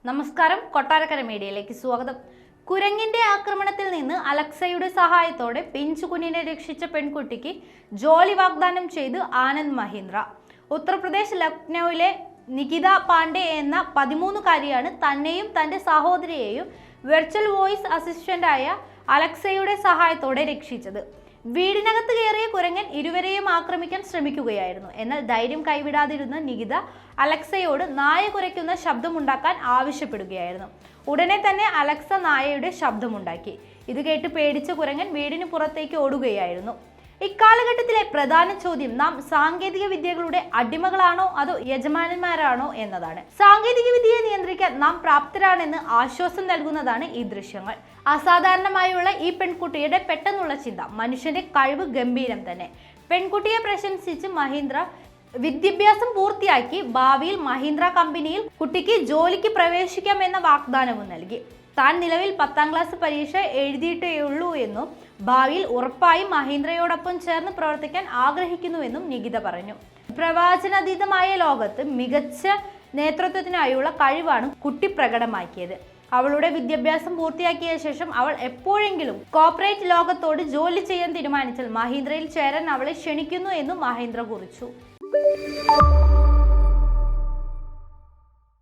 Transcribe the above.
നമസ്കാരം, കൊട്ടാരക്കര മീഡിയയിലേക്ക് സ്വാഗതം. കുരങ്ങിന്റെ ആക്രമണത്തിൽ നിന്ന് അലക്സയുടെ സഹായത്തോടെ പിഞ്ചുകുഞ്ഞിനെ രക്ഷിച്ച പെൺകുട്ടിക്ക് ജോലി വാഗ്ദാനം ചെയ്ത് ആനന്ദ് മഹീന്ദ്ര. ഉത്തർപ്രദേശ് ലക്നൌവിലെ നികിത പാണ്ഡെ എന്ന 13-കാരിയാണ് തന്നെയും തന്റെ സഹോദരിയെയും വെർച്വൽ വോയിസ് അസിസ്റ്റന്റായ അലക്സയുടെ സഹായത്തോടെ രക്ഷിച്ചത്. വീടിനകത്ത് കയറിയ കുരങ്ങൻ ഇരുവരെയും ആക്രമിക്കാൻ ശ്രമിക്കുകയായിരുന്നു. എന്നാൽ ധൈര്യം കൈവിടാതിരുന്ന നികിത അലക്സയോട് നായ കുരയ്ക്കുന്ന ശബ്ദമുണ്ടാക്കാൻ ആവശ്യപ്പെടുകയായിരുന്നു. ഉടനെ തന്നെ അലക്സ നായയുടെ ശബ്ദമുണ്ടാക്കി. ഇത് കേട്ട് പേടിച്ച കുരങ്ങൻ വീടിന് പുറത്തേക്ക് ഓടുകയായിരുന്നു. ഇക്കാലഘട്ടത്തിലെ പ്രധാന ചോദ്യം നാം സാങ്കേതിക വിദ്യകളുടെ അടിമകളാണോ അതോ യജമാനന്മാരാണോ എന്നതാണ്. സാങ്കേതിക വിദ്യയെ നിയന്ത്രിക്കാൻ നാം പ്രാപ്തരാണെന്ന് ആശ്വാസം നൽകുന്നതാണ് ഈ ദൃശ്യങ്ങൾ. അസാധാരണമായുള്ള ഈ പെൺകുട്ടിയുടെ പെട്ടെന്നുള്ള ചിന്ത മനുഷ്യന്റെ കഴിവ് ഗംഭീരം തന്നെ. പെൺകുട്ടിയെ പ്രശംസിച്ച് മഹീന്ദ്ര വിദ്യാഭ്യാസം പൂർത്തിയാക്കി ഭാവിയിൽ മഹീന്ദ്ര കമ്പനിയിൽ കുട്ടിക്ക് ജോലിക്ക് പ്രവേശിക്കാമെന്ന വാഗ്ദാനവും നൽകി. താൻ നിലവിൽ 10ാം ക്ലാസ് പരീക്ഷ എഴുതിയിട്ടേയുള്ളൂ എന്നും ഭാവിയിൽ ഉറപ്പായും മഹീന്ദ്രയോടൊപ്പം ചേർന്ന് പ്രവർത്തിക്കാൻ ആഗ്രഹിക്കുന്നുവെന്നും നികിത പറഞ്ഞു. പ്രവാചനാതീതമായ ലോകത്ത് മികച്ച നേതൃത്വത്തിനായുള്ള കഴിവാണ് കുട്ടി പ്രകടമാക്കിയത്. അവളുടെ വിദ്യാഭ്യാസം പൂർത്തിയാക്കിയ ശേഷം അവൾ എപ്പോഴെങ്കിലും കോർപ്പറേറ്റ് ലോകത്തോട് ജോലി ചെയ്യാൻ തീരുമാനിച്ചാൽ മഹീന്ദ്രയിൽ ചേരാൻ അവളെ ക്ഷണിക്കുന്നു എന്നും മഹീന്ദ്ര കുറിച്ചു.